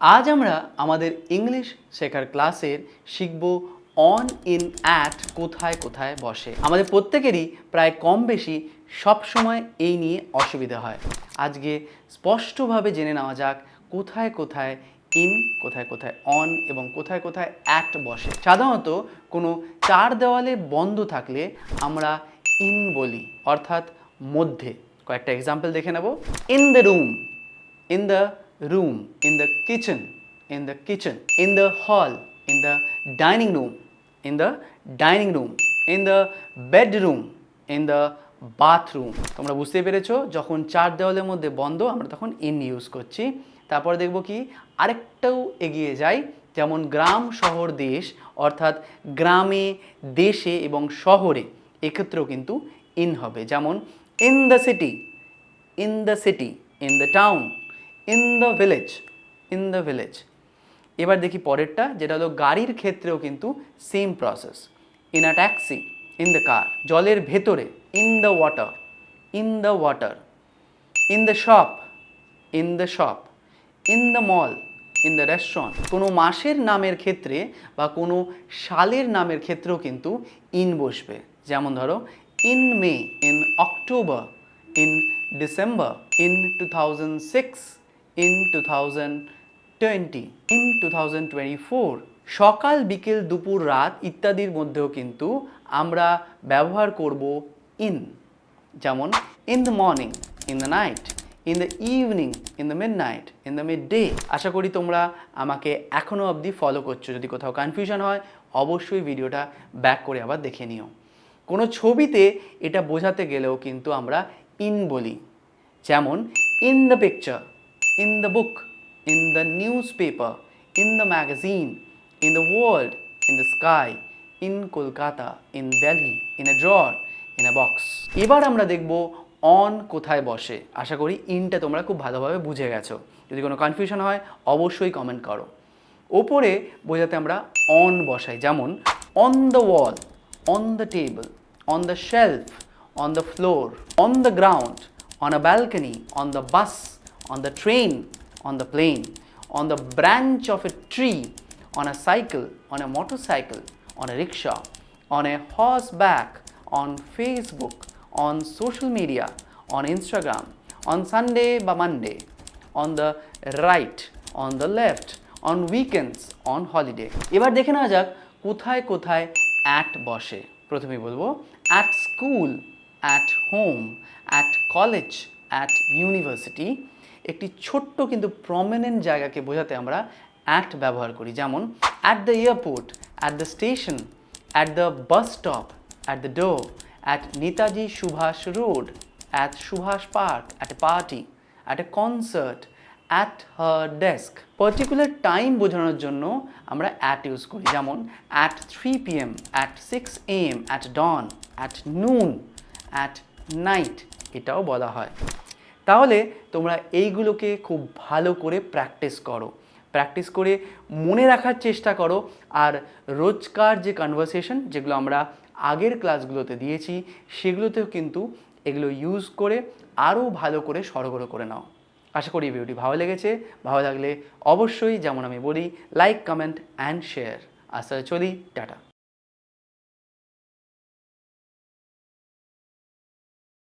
আজ আমরা আমাদের ইংলিশ শেখার ক্লাসের শিখব অন ইন অ্যাট কোথায় কোথায় বসে। আমাদের প্রত্যেকেরই প্রায় কম বেশি সবসময় এই নিয়ে অসুবিধা হয়। আজকে স্পষ্টভাবে জেনে নেওয়া যাক কোথায় কোথায় ইন, কোথায় কোথায় অন এবং কোথায় কোথায় অ্যাট বসে। সাধারণত কোনো চার দেওয়ালে বন্ধ থাকলে আমরা ইন বলি, অর্থাৎ মধ্যে। কয়েকটা এক্সাম্পল দেখে নেব। In the room, in the room, in the kitchen, in the kitchen, in the hall, in the dining room, in the dining room, in the bedroom, in the bathroom। তোমরা বুঝতেই পেরেছো, যখন চার দেওয়ালের মধ্যে বন্ধ আমরা তখন ইন ইউজ করছি। তারপর দেখব কি আরেকটাও এগিয়ে যাই, যেমন গ্রাম শহর দেশ, অর্থাৎ গ্রামে দেশে এবং শহরে এক্ষেত্রেও কিন্তু ইন হবে। যেমন in the city, in the city, in the town, in the village, in the village। এবার দেখি পরেরটা, যেটা হলো গাড়ির ক্ষেত্রেও কিন্তু same process. In a taxi, in the car. জলের ভেতরে, in the water, in the water. In the shop, in the shop. In the mall, in the restaurant. কোনো মাসের নামের ক্ষেত্রে বা কোনো সালের নামের ক্ষেত্রেও কিন্তু ইন বসবে। যেমন ধরো in May, in October, in December, in 2006, in 2020, in 2024। সকাল বিকেল দুপুর রাত ইত্যাদির মধ্যেও কিন্তু আমরা ব্যবহার করব ইন। যেমন in the morning, in the night, in the evening, in the midnight, in the midday। আশা করি তোমরা আমাকে এখনও অবধি ফলো করছো। যদি কোথাও কনফিউশন হয় অবশ্যই ভিডিওটা ব্যাক করে আবার দেখে নিও। কোনো ছবিতে এটা বোঝাতে গেলেও কিন্তু আমরা ইন বলি। যেমন in the picture, in the book, in the news paper, in the magazine, in the world, in the sky, in Kolkata, in Delhi, in a drawer, in a box. এবার আমরা দেখব অন কোথায় বসে। আশা করি ইনটা তোমরা খুব ভালোভাবে বুঝে গেছো। যদি কোনো কনফিউশন হয় অবশ্যই কমেন্ট করো। ওপরে বোঝাতে আমরা অন বসাই। যেমন on the wall, on the table, on the shelf, on the floor, on the ground, on a balcony, on the bus, on the train, on the plane, on the branch of a tree, on a cycle, on a motorcycle, on a rickshaw, on a horseback, on Facebook, on social media, on Instagram, on Sunday বা Monday, on the right, on the left, on weekends, on holiday। এবার দেখে নেওয়া যাক কোথায় কোথায় at বসে। প্রথমেই বলবো at school, at home, at college, at university। একটি ছোট্ট কিন্তু প্রমিনেন্ট জায়গাকে বোঝাতে আমরা অ্যাট ব্যবহার করি। যেমন at the airport, at the station, at the bus stop, at the door, at Netaji Subhash Road, at Subhash Park, at a party, at a concert, at her desk। Particular time বোঝানোর জন্য আমরা at use করি। যেমন at 3 PM, at 6 AM, at dawn, at noon, at night এটাও বলা হয়। তাহলে তোমরা এইগুলোকে খুব ভালো করে প্র্যাকটিস করো, প্র্যাকটিস করে মনে রাখার চেষ্টা করো। আর রোজকার যে কনভারসেশন যেগুলো আমরা আগের ক্লাসগুলোতে দিয়েছি সেগুলোতেও কিন্তু এগুলো ইউজ করে আরও ভালো করে সরগর করে নাও। আশা করি ভিডিওটি ভালো লেগেছে। ভালো লাগলে অবশ্যই যেমন আমি বলি লাইক, কমেন্ট অ্যান্ড শেয়ার। আজ তাহলে চলি, টাটা।